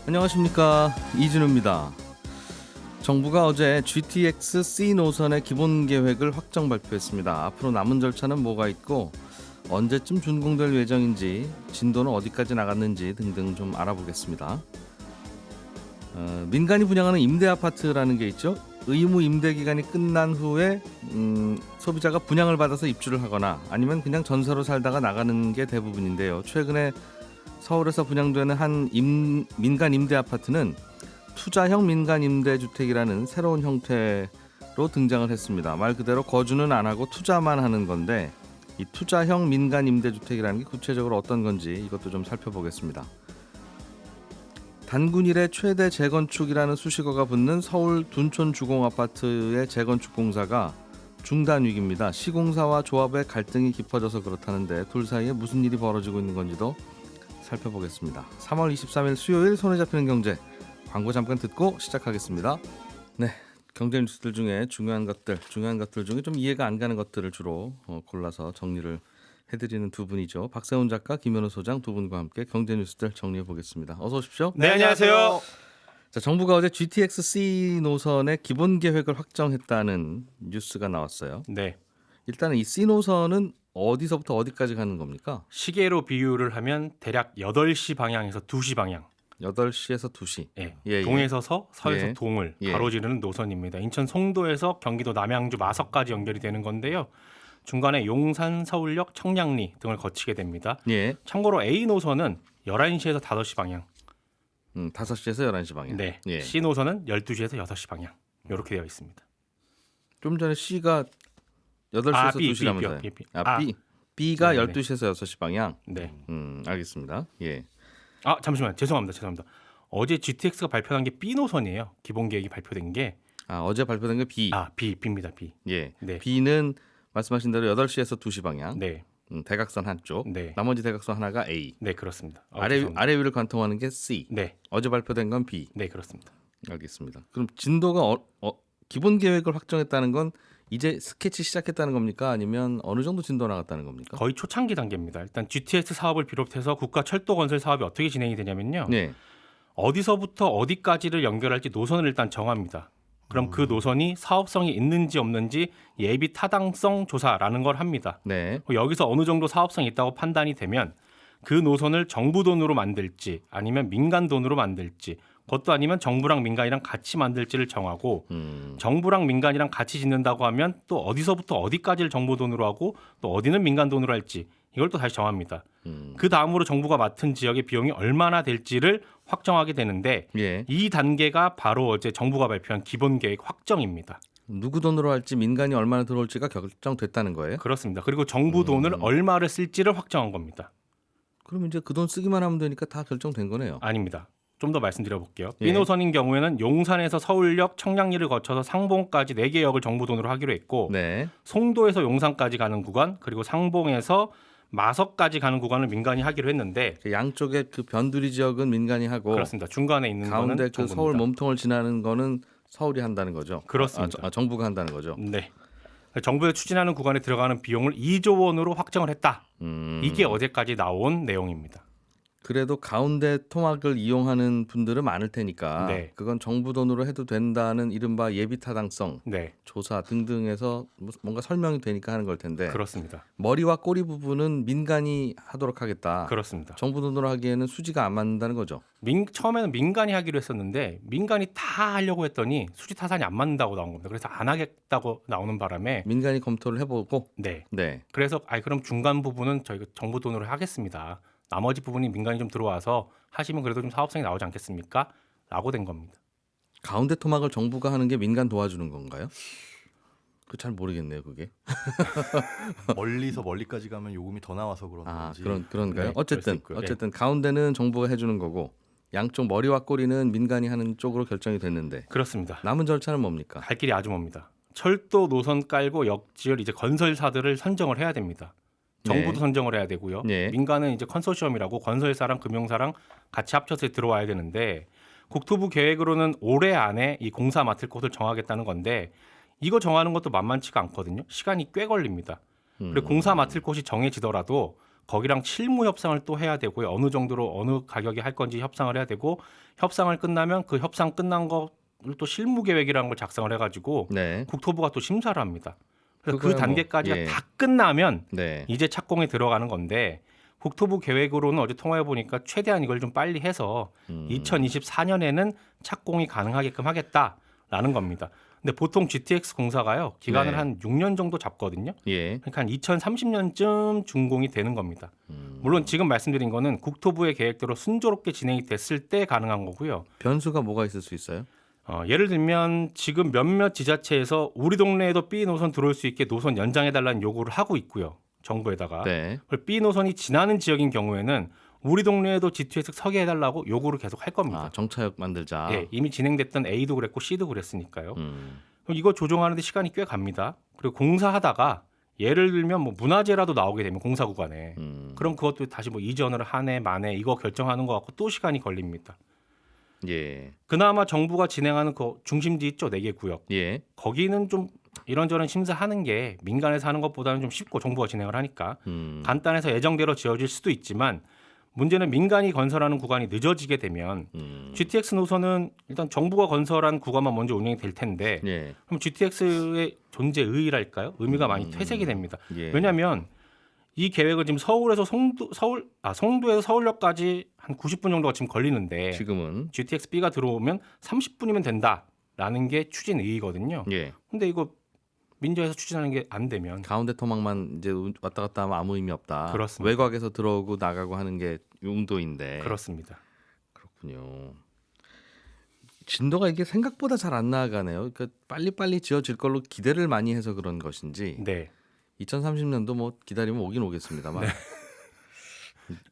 안녕하십니까, 이진우입니다. 정부가 어제 GTX-C 노선의 기본 계획을 확정 발표했습니다. 앞으로 남은 절차는 뭐가 있고 언제쯤 준공될 예정인지, 진도는 어디까지 나갔는지 등등 좀 알아보겠습니다. 민간이 분양하는 임대 아파트라는 게 있죠. 의무 임대 기간이 끝난 후에 소비자가 분양을 받아서 입주를 하거나 아니면 그냥 전세로 살다가 나가는 게 대부분인데요. 최근에 서울에서 분양되는 한 민간 임대 아파트는 투자형 민간 임대 주택이라는 새로운 형태로 등장을 했습니다. 말 그대로 거주는 안 하고 투자만 하는 건데, 이 투자형 민간 임대 주택이라는 게 구체적으로 어떤 건지 이것도 좀 살펴보겠습니다. 단군 이래 최대 재건축이라는 수식어가 붙는 서울 둔촌 주공 아파트의 재건축 공사가 중단 위기입니다. 시공사와 조합의 갈등이 깊어져서 그렇다는데 둘 사이에 무슨 일이 벌어지고 있는 건지도 살펴보겠습니다. 3월 23일 수요일 손에 잡히는 경제, 광고 잠깐 듣고 시작하겠습니다. 네, 경제 뉴스들 중에 중요한 것들 중에 좀 이해가 안 가는 것들을 주로 골라서 정리를 해드리는 두 분이죠. 박세훈 작가, 김현우 소장 두 분과 함께 경제 뉴스들 정리해 보겠습니다. 어서 오십시오. 네, 안녕하세요. 자, 정부가 어제 GTX-C 노선의 기본 계획을 확정했다는 뉴스가 나왔어요. 네. 일단은 이 C 노선은 어디서부터 어디까지 가는 겁니까? 시계로 비유를 하면 대략 8시 방향에서 2시 방향. 8시에서 2시. 예. 동에서 서에서 예. 동을 예. 가로지르는 노선입니다. 인천 송도에서 경기도 남양주 마석까지 연결이 되는 건데요. 중간에 용산, 서울역, 청량리 등을 거치게 됩니다. 예. 참고로 A 노선은 11시에서 5시 방향. 5시에서 11시 방향. 네. 예. C 노선은 12시에서 6시 방향. 이렇게 되어 있습니다. 좀 전에 C가 8시에서 B, 2시라면서요. B, B. B가 네네. 12시에서 6시 방향. 네. 알겠습니다. 예. 잠시만. 죄송합니다. 어제 GTX가 발표한 게 B 노선이에요. 기본 계획이 발표된 게. 어제 발표된 게 B. B입니다. B. 예. 네. B는 말씀하신 대로 8시에서 2시 방향. 네. 대각선 한쪽. 네. 나머지 대각선 하나가 A. 네, 그렇습니다. 아래 위를 관통하는 게 C. 네. 어제 발표된 건 B. 네, 그렇습니다. 알겠습니다. 그럼 진도가 기본 계획을 확정했다는 건 이제 스케치 시작했다는 겁니까? 아니면 어느 정도 진도 나갔다는 겁니까? 거의 초창기 단계입니다. 일단 GTX 사업을 비롯해서 국가 철도 건설 사업이 어떻게 진행이 되냐면요. 네. 어디서부터 어디까지를 연결할지 노선을 일단 정합니다. 그럼 그 노선이 사업성이 있는지 없는지 예비 타당성 조사라는 걸 합니다. 네. 여기서 어느 정도 사업성이 있다고 판단이 되면 그 노선을 정부 돈으로 만들지 아니면 민간 돈으로 만들지, 그것도 아니면 정부랑 민간이랑 같이 만들지를 정하고, 정부랑 민간이랑 같이 짓는다고 하면 또 어디서부터 어디까지를 정부 돈으로 하고 또 어디는 민간 돈으로 할지 이걸 또 다시 정합니다. 그 다음으로 정부가 맡은 지역의 비용이 얼마나 될지를 확정하게 되는데, 예. 이 단계가 바로 어제 정부가 발표한 기본계획 확정입니다. 누구 돈으로 할지, 민간이 얼마나 들어올지가 결정됐다는 거예요? 그렇습니다. 그리고 정부 돈을 얼마를 쓸지를 확정한 겁니다. 그럼 이제 그 돈 쓰기만 하면 되니까 다 결정된 거네요. 아닙니다. 좀 더 말씀드려 볼게요. 예. B노선인 경우에는 용산에서 서울역, 청량리를 거쳐서 상봉까지 4개 역을 정부 돈으로 하기로 했고, 네. 송도에서 용산까지 가는 구간, 그리고 상봉에서 마석까지 가는 구간을 민간이 하기로 했는데, 양쪽에 그 변두리 지역은 민간이 하고, 그렇습니다. 중간에 있는 가운데 거는 그 정부입니다. 서울 몸통을 지나는 거는 서울이 한다는 거죠. 그렇습니다. 정부가 한다는 거죠. 네. 정부에서 추진하는 구간에 들어가는 비용을 2조 원으로 확정을 했다. 이게 어제까지 나온 내용입니다. 그래도 가운데 토막을 이용하는 분들은 많을 테니까 네. 그건 정부 돈으로 해도 된다는 이른바 예비 타당성 네, 조사 등등에서 뭔가 설명이 되니까 하는 걸 텐데, 그렇습니다. 머리와 꼬리 부분은 민간이 하도록 하겠다. 그렇습니다. 정부 돈으로 하기에는 수지가 안 맞는다는 거죠. 처음에는 민간이 하기로 했었는데 민간이 다 하려고 했더니 수지 타산이 안 맞는다고 나온 겁니다. 그래서 안 하겠다고 나오는 바람에 민간이 검토를 해보고, 네. 네. 그래서 그럼 중간 부분은 저희가 정부 돈으로 하겠습니다. 나머지 부분이 민간이 좀 들어와서 하시면 그래도 좀 사업성이 나오지 않겠습니까? 라고 된 겁니다. 가운데 토막을 정부가 하는 게 민간 도와주는 건가요? 그 잘 모르겠네요, 그게. 멀리서 멀리까지 가면 요금이 더 나와서 그런 건지. 그런가요? 네, 어쨌든 그럴 수 있고요. 어쨌든 가운데는 정부가 해주는 거고, 양쪽 머리와 꼬리는 민간이 하는 쪽으로 결정이 됐는데, 그렇습니다. 남은 절차는 뭡니까? 갈 길이 아주 멉니다. 철도 노선 깔고 역지을 이제 건설사들을 선정을 해야 됩니다. 정부도 네. 선정을 해야 되고요. 네. 민간은 이제 컨소시엄이라고 건설사랑 금융사랑 같이 합쳐서 들어와야 되는데, 국토부 계획으로는 올해 안에 이 공사 맡을 곳을 정하겠다는 건데, 이거 정하는 것도 만만치가 않거든요. 시간이 꽤 걸립니다. 그리고 공사 맡을 곳이 정해지더라도 거기랑 실무 협상을 또 해야 되고요. 어느 정도로 어느 가격에 할 건지 협상을 해야 되고 협상을 끝나면 그 협상 끝난 거를 또 실무 계획이라는 걸 작성을 해가지고 네. 국토부가 또 심사를 합니다. 그래서 그 그거야 뭐, 단계까지가 예. 다 끝나면 네. 이제 착공에 들어가는 건데 국토부 계획으로는 어제 통화해 보니까 최대한 이걸 좀 빨리 해서 2024년에는 착공이 가능하게끔 하겠다라는 겁니다. 근데 보통 GTX 공사가요 기간을 네. 한 6년 정도 잡거든요. 예. 그러니까 한 2030년쯤 준공이 되는 겁니다. 물론 지금 말씀드린 거는 국토부의 계획대로 순조롭게 진행이 됐을 때 가능한 거고요. 변수가 뭐가 있을 수 있어요? 예를 들면 지금 몇몇 지자체에서 우리 동네에도 B 노선 들어올 수 있게 노선 연장해달라는 요구를 하고 있고요. 정부에다가. 네. B 노선이 지나는 지역인 경우에는 우리 동네에도 GTX 서게 해달라고 요구를 계속 할 겁니다. 아, 정차역 만들자. 예, 이미 진행됐던 A도 그랬고 C도 그랬으니까요. 음. 그럼 이거 조정하는데 시간이 꽤 갑니다. 그리고 공사하다가 예를 들면 뭐 문화재라도 나오게 되면 공사 구간에 그럼 그것도 다시 뭐 이전을 하네 마네 이거 결정하는 거 갖고 또 시간이 걸립니다. 예. 그나마 정부가 진행하는 그 중심지 있죠 4개 구역. 예. 거기는 좀 이런저런 심사하는 게 민간에서 하는 것보다는 좀 쉽고 정부가 진행을 하니까 간단해서 예정대로 지어질 수도 있지만 문제는 민간이 건설하는 구간이 늦어지게 되면 GTX 노선은 일단 정부가 건설한 구간만 먼저 운영이 될 텐데 예. 그럼 GTX의 존재 의의랄까요? 의미가 많이 퇴색이 됩니다. 예. 왜냐하면 이 계획은 지금 서울에서 송도에서 서울역까지 한 90분 정도가 지금 걸리는데 지금은 GTX-B가 들어오면 30분이면 된다라는 게 추진 의의거든요. 예. 근데 이거 민주에서 추진하는 게 안 되면 가운데 토막만 이제 왔다 갔다 하면 아무 의미 없다. 그렇습니다. 외곽에서 들어오고 나가고 하는 게 용도인데. 그렇습니다. 그렇군요. 진도가 이게 생각보다 잘 안 나아가네요. 그러니까 빨리빨리 지어질 걸로 기대를 많이 해서 그런 것인지. 네. 2030년도 뭐 기다리면 오긴 오겠습니다만.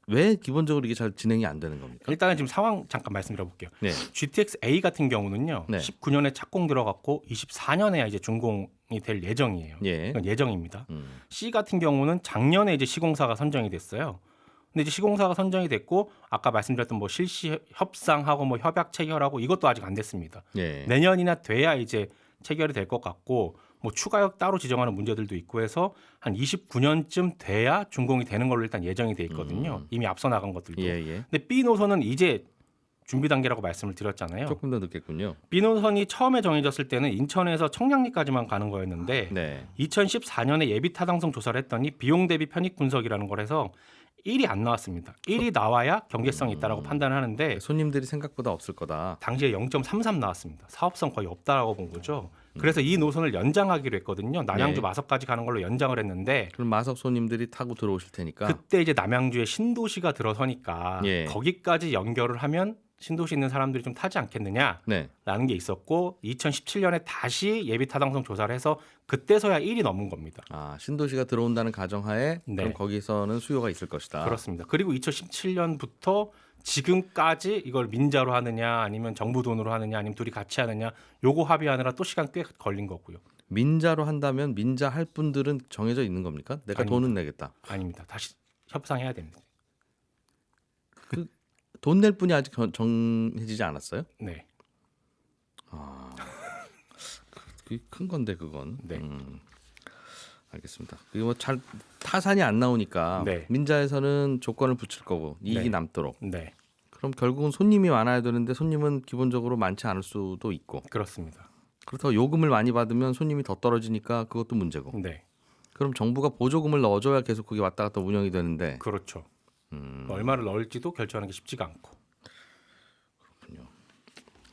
왜 기본적으로 이게 잘 진행이 안 되는 겁니까? 일단은 지금 상황 잠깐 말씀드려 볼게요. 네. GTX-A 같은 경우는요. 네. 19년에 착공 들어갔고 24년에 이제 준공이 될 예정이에요. 예. 이건 예정입니다. C 같은 경우는 작년에 이제 시공사가 선정이 됐어요. 근데 이제 시공사가 선정이 됐고 아까 말씀드렸던 뭐 실시 협상하고 뭐 협약 체결하고 이것도 아직 안 됐습니다. 예. 내년이나 돼야 이제 체결이 될 것 같고 뭐 추가역 따로 지정하는 문제들도 있고 해서 한 29년쯤 돼야 준공이 되는 걸로 일단 예정이 돼 있거든요. 이미 앞서 나간 것들도. 예, 예. 근데 B 노선은 이제 준비 단계라고 말씀을 드렸잖아요. 조금 더 늦겠군요. B 노선이 처음에 정해졌을 때는 인천에서 청량리까지만 가는 거였는데 네. 2014년에 예비 타당성 조사를 했더니 비용 대비 편익 분석이라는 걸 해서 1이 안 나왔습니다. 1이 나와야 경제성이 있다라고 판단하는데 손님들이 생각보다 없을 거다. 당시에 0.33 나왔습니다. 사업성 거의 없다라고 본 거죠. 그래서 이 노선을 연장하기로 했거든요. 남양주 네. 마석까지 가는 걸로 연장을 했는데 그럼 마석 손님들이 타고 들어오실 테니까. 그때 이제 남양주에 신도시가 들어서니까 예. 거기까지 연결을 하면 신도시 있는 사람들이 좀 타지 않겠느냐라는 네. 게 있었고 2017년에 다시 예비 타당성 조사를 해서 그때서야 1이 넘은 겁니다. 아, 신도시가 들어온다는 가정하에 네. 그럼 거기서는 수요가 있을 것이다. 그렇습니다. 그리고 2017년부터 지금까지 이걸 민자로 하느냐 아니면 정부 돈으로 하느냐 아니면 둘이 같이 하느냐 요거 합의하느라 또 시간 꽤 걸린 거고요. 민자로 한다면 민자 할 분들은 정해져 있는 겁니까? 내가 아닙니다. 돈은 내겠다. 아닙니다. 다시 협상해야 됩니다. 돈 낼 분이 아직 정해지지 않았어요? 네. 그게 큰 건데 그건. 네. 알겠습니다. 그게 뭐 잘 타산이 안 나오니까 네. 민자에서는 조건을 붙일 거고 이익이 네. 남도록. 네. 그럼 결국은 손님이 많아야 되는데 손님은 기본적으로 많지 않을 수도 있고. 그렇습니다. 그렇다고 요금을 많이 받으면 손님이 더 떨어지니까 그것도 문제고. 네. 그럼 정부가 보조금을 넣어줘야 계속 그게 왔다 갔다 운영이 되는데. 그렇죠. 얼마를 넣을지도 결정하는 게 쉽지가 않고.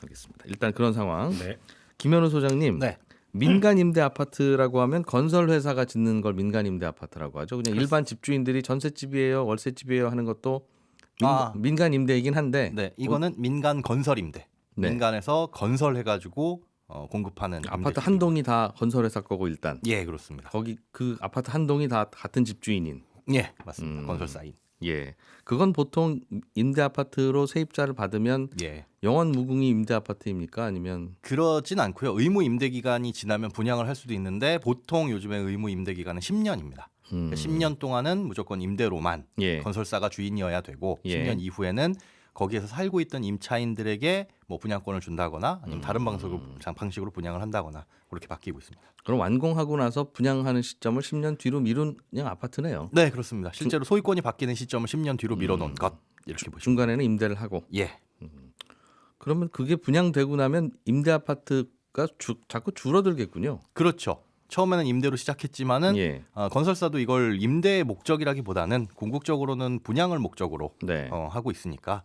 알겠습니다. 일단 그런 상황. 네. 김현우 소장님. 네. 민간 임대 아파트라고 하면 건설 회사가 짓는 걸 민간 임대 아파트라고 하죠. 그냥 일반 집주인들이 전셋집이에요, 월세집이에요 하는 것도 민간 임대이긴 한데. 네, 이거는 민간 건설 임대. 네. 민간에서 건설해가지고 공급하는 아파트 임대집. 한 동이 다 건설 회사 거고 일단. 예, 그렇습니다. 거기 그 아파트 한 동이 다 같은 집주인인. 예, 맞습니다. 건설사인. 예. 그건 보통 임대 아파트로 세입자를 받으면 예. 영원 무궁의 임대 아파트입니까? 아니면 그러진 않고요. 의무 임대 기간이 지나면 분양을 할 수도 있는데 보통 요즘에 의무 임대 기간은 10년입니다. 10년 동안은 무조건 임대로만 예. 건설사가 주인이어야 되고 예. 10년 이후에는 거기에서 살고 있던 임차인들에게 뭐 분양권을 준다거나 아니면 다른 방식으로 분양을 한다거나 그렇게 바뀌고 있습니다. 그럼 완공하고 나서 분양하는 시점을 10년 뒤로 미룬 그냥 아파트네요. 네, 그렇습니다. 실제로 소유권이 바뀌는 시점을 10년 뒤로 밀어놓은 것 이렇게 보시면 중간에는 임대를 하고. 예, 그러면 그게 분양되고 나면 임대 아파트가 자꾸 줄어들겠군요. 그렇죠. 처음에는 임대로 시작했지만은 예. 건설사도 이걸 임대의 목적이라기보다는 궁극적으로는 분양을 목적으로 네. 하고 있으니까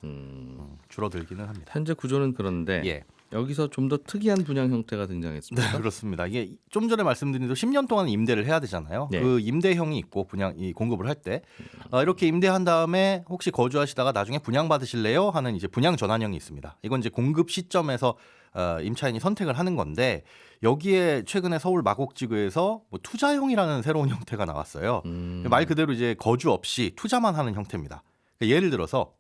줄어들기는 합니다. 현재 구조는 그런데 예. 여기서 좀 더 특이한 분양 형태가 등장했습니다. 네, 그렇습니다. 이게 좀 전에 말씀드린 대로 10년 동안 임대를 해야 되잖아요. 네. 그 임대형이 있고 이 공급을 할 때 이렇게 임대한 다음에 혹시 거주하시다가 나중에 분양 받으실래요? 하는 이제 분양 전환형이 있습니다. 이건 이제 공급 시점에서 임차인이 선택을 하는 건데 여기에 최근에 서울 마곡지구에서 뭐 투자형이라는 새로운 형태가 나왔어요. 말 그대로 이제 거주 없이 투자만 하는 형태입니다. 그러니까 예를 들어서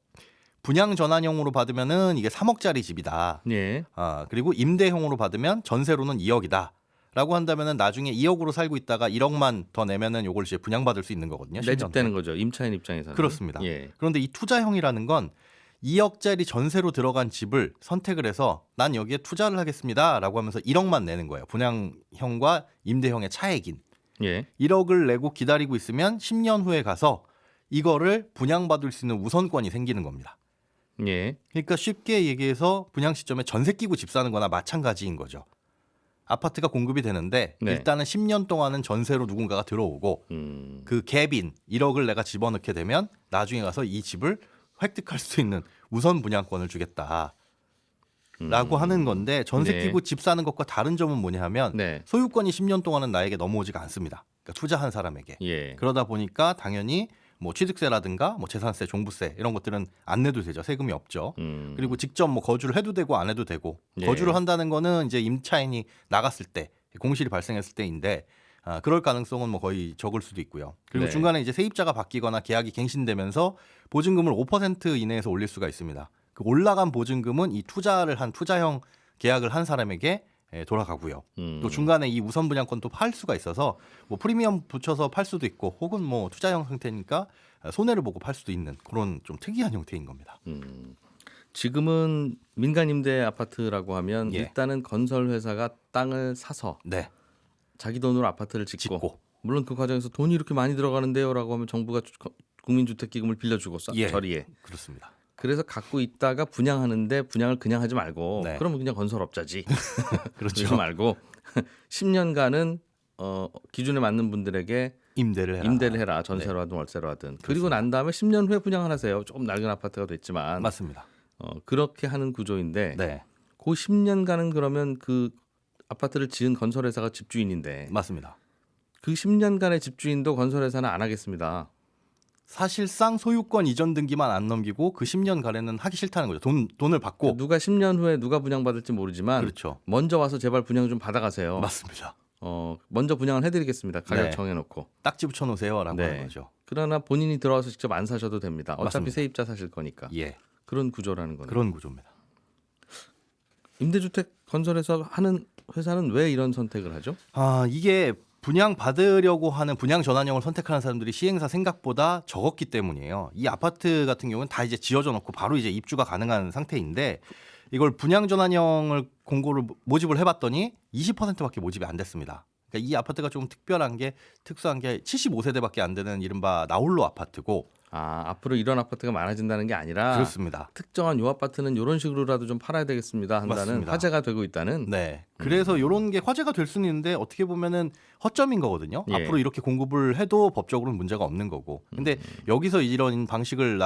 분양 전환형으로 받으면은 이게 3억짜리 집이다. 예. 그리고 임대형으로 받으면 전세로는 2억이다. 라고 한다면은 나중에 2억으로 살고 있다가 1억만 더 내면은 요걸 이제 분양받을 수 있는 거거든요. 매집되는 거죠. 임차인 입장에서는. 그렇습니다. 예. 그런데 이 투자형이라는 건 2억짜리 전세로 들어간 집을 선택을 해서 난 여기에 투자를 하겠습니다라고 하면서 1억만 내는 거예요. 분양형과 임대형의 차액인. 예. 1억을 내고 기다리고 있으면 10년 후에 가서 이거를 분양받을 수 있는 우선권이 생기는 겁니다. 예. 그러니까 쉽게 얘기해서 분양 시점에 전세 끼고 집 사는 거나 마찬가지인 거죠. 아파트가 공급이 되는데 네. 일단은 10년 동안은 전세로 누군가가 들어오고 그 갭인 1억을 내가 집어넣게 되면 나중에 가서 이 집을 획득할 수 있는 우선 분양권을 주겠다. 라고 하는 건데 전세 네. 끼고 집 사는 것과 다른 점은 뭐냐 하면 네. 소유권이 10년 동안은 나에게 넘어오지가 않습니다. 그러니까 투자한 사람에게. 예. 그러다 보니까 당연히 뭐 취득세라든가 뭐 재산세, 종부세 이런 것들은 안 내도 되죠. 세금이 없죠. 그리고 직접 뭐 거주를 해도 되고 안 해도 되고 예. 거주를 한다는 거는 이제 임차인이 나갔을 때 공실이 발생했을 때인데 그럴 가능성은 뭐 거의 적을 수도 있고요. 그리고 네. 중간에 이제 세입자가 바뀌거나 계약이 갱신되면서 보증금을 5% 이내에서 올릴 수가 있습니다. 그 올라간 보증금은 이 투자를 한 투자형 계약을 한 사람에게 돌아가고요. 또 중간에 이 우선 분양권도 팔 수가 있어서 뭐 프리미엄 붙여서 팔 수도 있고 혹은 뭐 투자형 상태니까 손해를 보고 팔 수도 있는 그런 좀 특이한 형태인 겁니다. 지금은 민간 임대 아파트라고 하면 예. 일단은 건설 회사가 땅을 사서 네, 자기 돈으로 아파트를 짓고, 짓고. 물론 그 과정에서 돈이 이렇게 많이 들어가는데요라고 하면 정부가 국민주택기금을 빌려주고 예. 저리에 그렇습니다. 그래서 갖고 있다가 분양하는데 분양을 그냥 하지 말고 네. 그러면 그냥 건설업자지 그렇죠. 그러지 말고 10년간은 기준에 맞는 분들에게 임대를 해라. 전세로 하든 월세로 하든 그리고 난 다음에 10년 후에 분양을 하세요. 조금 낡은 아파트가 됐지만 맞습니다. 그렇게 하는 구조인데 네, 그 10년간은 그러면 그 아파트를 지은 건설회사가 집주인인데 맞습니다. 그 10년간의 집주인도 건설회사는 안 하겠습니다. 사실상 소유권 이전 등기만 안 넘기고 그 10년간에는 하기 싫다는 거죠. 돈을 받고. 누가 10년 후에 누가 분양받을지 모르지만 그렇죠. 먼저 와서 제발 분양 좀 받아가세요. 맞습니다. 먼저 분양을 해드리겠습니다. 가격 네. 정해놓고. 딱지 붙여 놓으세요라고 네. 하는 거죠. 그러나 본인이 들어와서 직접 안 사셔도 됩니다. 어차피 맞습니다. 세입자 사실 거니까. 예, 그런 구조라는 거네요. 그런 구조입니다. 임대주택 건설해서 하는 회사는 왜 이런 선택을 하죠? 이게 분양 받으려고 하는 분양 전환형을 선택하는 사람들이 시행사 생각보다 적었기 때문이에요. 이 아파트 같은 경우는 다 이제 지어져 놓고 바로 이제 입주가 가능한 상태인데 이걸 분양 전환형을 공고를 모집을 해봤더니 20%밖에 모집이 안 됐습니다. 그러니까 이 아파트가 좀 특수한 게 75세대밖에 안 되는 이른바 나홀로 아파트고. 앞으로 이런 아파트가 많아진다는 게 아니라 그렇습니다. 특정한 요 아파트는 이런 식으로라도 좀 팔아야 되겠습니다 한다는 맞습니다. 화제가 되고 있다는. 네. 그래서 이런 게 화제가 될 수는 있는데 어떻게 보면은 허점인 거거든요. 예. 앞으로 이렇게 공급을 해도 법적으로는 문제가 없는 거고. 근데 여기서 이런 방식을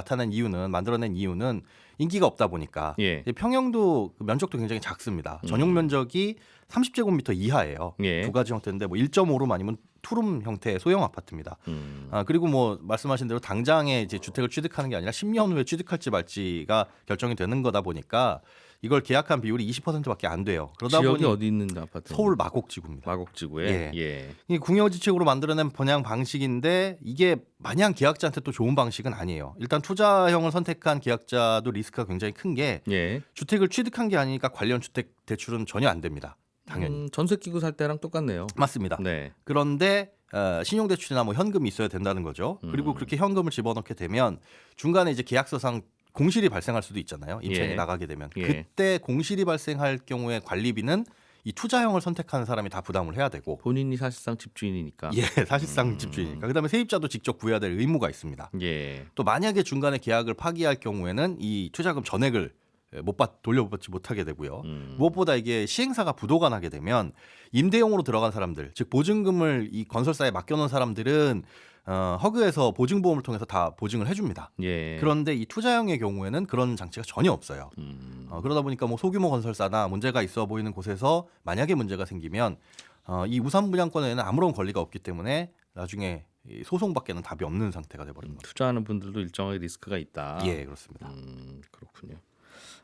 만들어낸 이유는 인기가 없다 보니까 예. 평형도 면적도 굉장히 작습니다. 전용 면적이 30제곱미터 이하예요. 예. 두 가지 형태인데 뭐 1.5룸 아니면 투룸 형태의 소형 아파트입니다. 그리고 뭐 말씀하신 대로 당장에 이제 주택을 취득하는 게 아니라 10년 후에 취득할지 말지가 결정이 되는 거다 보니까 이걸 계약한 비율이 20%밖에 안 돼요. 그러다 지역이 보니 어디 있는 아파트? 서울 마곡지구입니다. 마곡지구에. 예. 이 궁여지책으로 만들어낸 분양 방식인데 이게 마냥 계약자한테 또 좋은 방식은 아니에요. 일단 투자형을 선택한 계약자도 리스크가 굉장히 큰 게 예. 주택을 취득한 게 아니니까 관련 주택 대출은 전혀 안 됩니다. 당연히. 전세 끼고 살 때랑 똑같네요. 맞습니다. 네. 그런데 신용대출이나 뭐 현금이 있어야 된다는 거죠. 그리고 그렇게 현금을 집어넣게 되면 중간에 이제 계약서상 공실이 발생할 수도 있잖아요. 임차인이 예. 나가게 되면 예. 그때 공실이 발생할 경우에 관리비는 이 투자형을 선택하는 사람이 다 부담을 해야 되고 본인이 사실상 집주인이니까. 예, 사실상 집주인이니까. 그다음에 세입자도 직접 구해야 될 의무가 있습니다. 예. 또 만약에 중간에 계약을 파기할 경우에는 이 투자금 전액을 돌려받지 못하게 되고요. 무엇보다 이게 시행사가 부도가 나게 되면 임대용으로 들어간 사람들, 즉 보증금을 이 건설사에 맡겨놓은 사람들은 허그에서 보증보험을 통해서 다 보증을 해줍니다. 예. 그런데 이 투자형의 경우에는 그런 장치가 전혀 없어요. 그러다 보니까 뭐 소규모 건설사나 문제가 있어 보이는 곳에서 만약에 문제가 생기면 이 우산 분양권에는 아무런 권리가 없기 때문에 나중에 이 소송밖에는 답이 없는 상태가 돼버린 거죠. 투자하는 분들도 일정하게 리스크가 있다. 예, 그렇습니다. 그렇군요.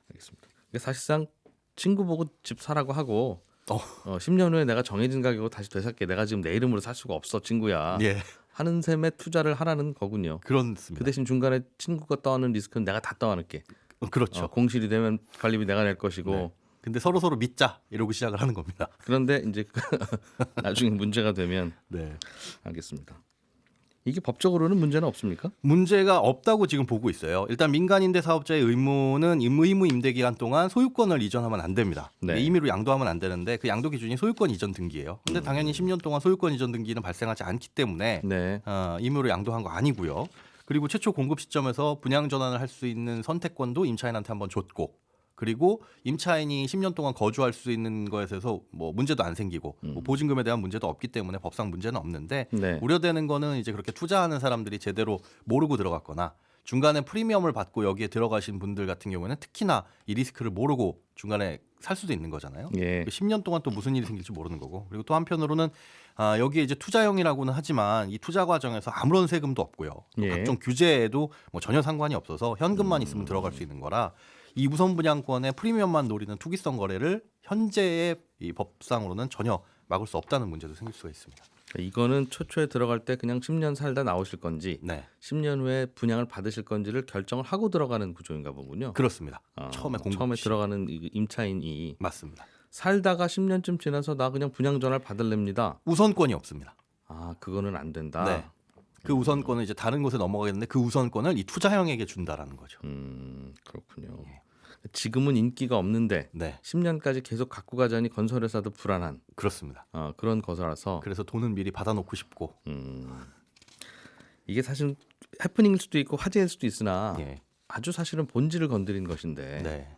알겠습니다. 이게 사실상 친구 보고 집 사라고 하고 10년 후에 내가 정해진 가격으로 다시 되살게. 내가 지금 내 이름으로 살 수가 없어, 친구야. 예, 하는 셈에 투자를 하라는 거군요. 그렇습니다. 그 대신 중간에 친구가 떠안는 리스크는 내가 다 떠안을게. 그렇죠. 공실이 되면 관리비 내가 낼 것이고. 네. 근데 서로 믿자 이러고 시작을 하는 겁니다. 그런데 이제 나중에 문제가 되면 네. 알겠습니다. 이게 법적으로는 문제는 없습니까? 문제가 없다고 지금 보고 있어요. 일단 민간 임대 사업자의 의무는 의무 임대 기간 동안 소유권을 이전하면 안 됩니다. 네. 임의로 양도하면 안 되는데 그 양도 기준이 소유권 이전 등기예요. 근데 당연히 10년 동안 소유권 이전 등기는 발생하지 않기 때문에 네. 임의로 양도한 거 아니고요. 그리고 최초 공급 시점에서 분양 전환을 할 수 있는 선택권도 임차인한테 한번 줬고, 그리고 임차인이 10년 동안 거주할 수 있는 거에 대해서 뭐 문제도 안 생기고 뭐 보증금에 대한 문제도 없기 때문에 법상 문제는 없는데 네. 우려되는 거는 이제 그렇게 투자하는 사람들이 제대로 모르고 들어갔거나 중간에 프리미엄을 받고 여기에 들어가신 분들 같은 경우에는 특히나 이 리스크를 모르고 중간에 살 수도 있는 거잖아요. 예. 10년 동안 또 무슨 일이 생길지 모르는 거고, 그리고 또 한편으로는 여기에 이제 투자형이라고는 하지만 이 투자 과정에서 아무런 세금도 없고요. 또 예. 각종 규제에도 뭐 전혀 상관이 없어서 현금만 있으면 들어갈 수 있는 거라 이 우선 분양권의 프리미엄만 노리는 투기성 거래를 현재의 이 법상으로는 전혀 막을 수 없다는 문제도 생길 수가 있습니다. 이거는 초초에 들어갈 때 그냥 10년 살다 나오실 건지 네, 10년 후에 분양을 받으실 건지를 결정을 하고 들어가는 구조인가 보군요. 그렇습니다. 처음에 공급 시 들어가는 이 임차인이 맞습니다. 살다가 10년쯤 지나서 나 그냥 분양 전화를 받을랍니다. 우선권이 없습니다. 그거는 안 된다. 네. 그 우선권은 이제 다른 곳에 넘어가겠는데 그 우선권을 이 투자형에게 준다라는 거죠. 그렇군요. 지금은 인기가 없는데 네, 10년까지 계속 갖고 가자니 건설회사도 불안한 그렇습니다. 그런 거라서 그래서 돈은 미리 받아놓고 싶고. 이게 사실 해프닝일 수도 있고 화제일 수도 있으나 예. 아주 사실은 본질을 건드린 것인데 네.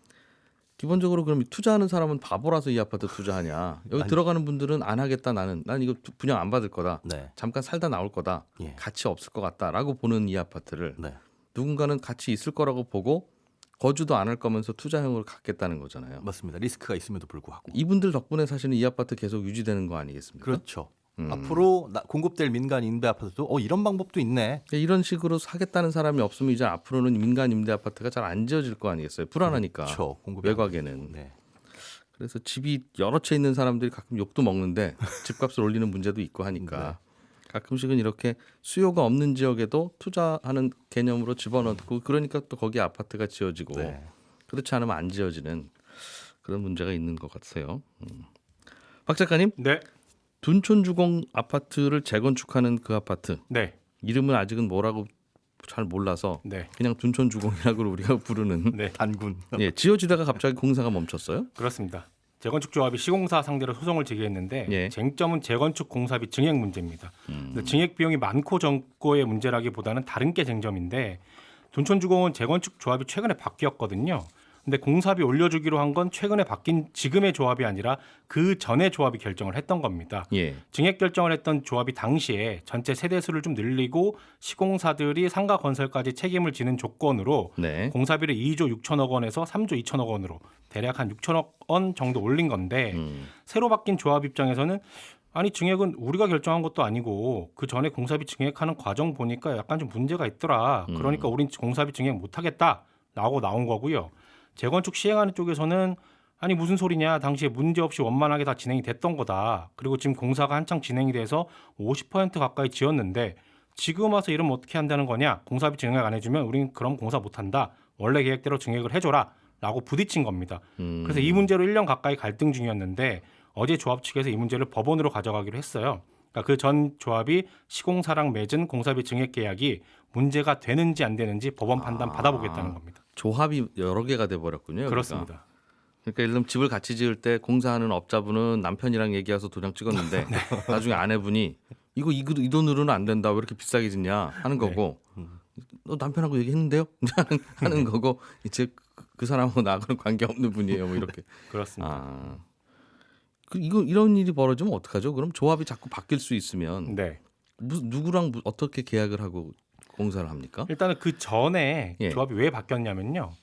기본적으로 그럼 투자하는 사람은 바보라서 이 아파트 투자하냐? 여기 들어가는 분들은 안 하겠다. 난 이거 분양 안 받을 거다. 네. 잠깐 살다 나올 거다. 예. 가치 없을 것 같다라고 보는 이 아파트를 네. 누군가는 가치 있을 거라고 보고 거주도 안 할 거면서 투자형으로 갖겠다는 거잖아요. 맞습니다. 리스크가 있음에도 불구하고. 이분들 덕분에 사실은 이 아파트 계속 유지되는 거 아니겠습니까? 그렇죠. 앞으로 공급될 민간 임대 아파트도 이런 방법도 있네. 이런 식으로 사겠다는 사람이 없으면 이제 앞으로는 민간 임대 아파트가 잘 안 지어질 거 아니겠어요? 불안하니까. 그렇죠. 공급이 외곽에는. 네. 그래서 집이 여러 채 있는 사람들이 가끔 욕도 먹는데 집값을 올리는 문제도 있고 하니까 가끔씩은 이렇게 수요가 없는 지역에도 투자하는 개념으로 집어넣고 그러니까 또 거기 아파트가 지어지고 네. 그렇지 않으면 안 지어지는 그런 문제가 있는 것 같아요. 박 작가님, 네. 둔촌주공 아파트를 재건축하는 그 아파트 네. 이름은 아직은 뭐라고 잘 몰라서 네. 그냥 둔촌주공이라고 우리가 부르는 네. 단군. 예, 지어지다가 갑자기 공사가 멈췄어요? 그렇습니다. 재건축 조합이 시공사 상대로 소송을 제기했는데 예. 쟁점은 재건축 공사비 증액 문제입니다. 증액 비용이 많고 적고의 문제라기보다는 다른 게 쟁점인데 둔촌주공은 재건축 조합이 최근에 바뀌었거든요. 근데 공사비 올려주기로 한 건 최근에 바뀐 지금의 조합이 아니라 그 전에 조합이 결정을 했던 겁니다. 예. 증액 결정을 했던 조합이 당시에 전체 세대수를 좀 늘리고 시공사들이 상가 건설까지 책임을 지는 조건으로 네. 공사비를 2조 6천억 원에서 3조 2천억 원으로 대략 한 6천억 원 정도 올린 건데 새로 바뀐 조합 입장에서는 아니 증액은 우리가 결정한 것도 아니고 그 전에 공사비 증액하는 과정 보니까 약간 좀 문제가 있더라. 그러니까 우린 공사비 증액 못하겠다라고 나온 거고요. 재건축 시행하는 쪽에서는 아니 무슨 소리냐. 당시에 문제없이 원만하게 다 진행이 됐던 거다. 그리고 지금 공사가 한창 진행이 돼서 50% 가까이 지었는데 지금 와서 이러면 어떻게 한다는 거냐. 공사비 증액 안 해주면 우린 그럼 공사 못한다. 원래 계획대로 증액을 해줘라. 라고 부딪힌 겁니다. 그래서 이 문제로 1년 가까이 갈등 중이었는데 어제 조합 측에서 이 문제를 법원으로 가져가기로 했어요. 그러니까 그 전 조합이 시공사랑 맺은 공사비 증액 계약이 문제가 되는지 안 되는지 법원 판단 받아보겠다는 겁니다. 조합이 여러 개가 돼 버렸군요. 여기가. 그렇습니다. 그러니까 예를 들면 집을 같이 지을 때 공사하는 업자분은 남편이랑 얘기해서 도장 찍었는데 나중에 아내분이 이 돈으로는 안 된다. 왜 이렇게 비싸게 짓냐 하는 거고 너 남편하고 얘기했는데요? 하는 거고 이제 그 사람하고 나하고는 관계 없는 분이에요. 뭐 이렇게. 그렇습니다. 아. 이런 일이 벌어지면 어떡하죠? 그럼 조합이 자꾸 바뀔 수 있으면 네. 누구랑 어떻게 계약을 하고 공사를 합니까? 일단은 그 전에 예. 조합이 왜 바뀌었냐면요.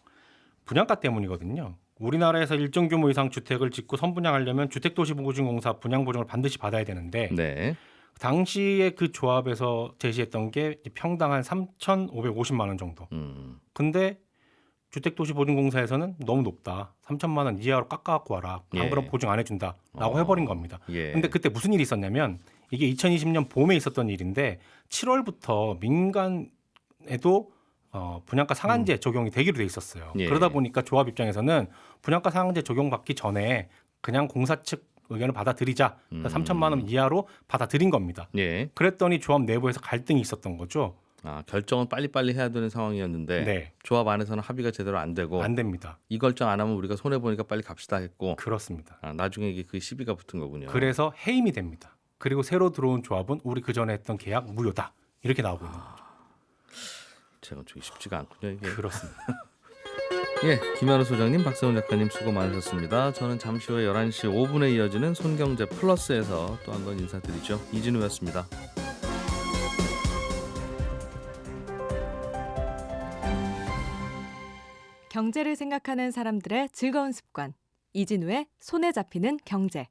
분양가 때문이거든요. 우리나라에서 일정 규모 이상 주택을 짓고 선분양하려면 주택도시보증공사 분양보증을 반드시 받아야 되는데 네. 당시에 그 조합에서 제시했던 게 평당 한 3,550만 원 정도. 근데 주택도시보증공사에서는 너무 높다. 3천만 원 이하로 깎아갖고 와라. 안 예. 그럼 보증 안 해준다라고 해버린 겁니다. 예. 근데 그때 무슨 일이 있었냐면 이게 2020년 봄에 있었던 일인데 7월부터 민간에도 분양가 상한제 적용이 되기로 돼 있었어요. 예. 그러다 보니까 조합 입장에서는 분양가 상한제 적용받기 전에 그냥 공사 측 의견을 받아들이자. 3천만 원 이하로 받아들인 겁니다. 예. 그랬더니 조합 내부에서 갈등이 있었던 거죠. 아, 결정은 빨리빨리 해야 되는 상황이었는데 네. 조합 안에서는 합의가 제대로 안 되고 안 됩니다. 이 결정 안 하면 우리가 손해 보니까 빨리 갑시다 했고 그렇습니다. 나중에 이게 그 시비가 붙은 거군요. 그래서 해임이 됩니다. 그리고 새로 들어온 조합은 우리 그 전에 했던 계약 무효다. 이렇게 나오고 있는 거죠. 재건축이 쉽지가 않군요. 이게. 그렇습니다. 예, 김현우 소장님, 박세훈 작가님 수고 많으셨습니다. 저는 잠시 후에 11시 5분에 이어지는 손경제 플러스에서 또 한 번 인사드리죠. 이진우였습니다. 경제를 생각하는 사람들의 즐거운 습관. 이진우의 손에 잡히는 경제.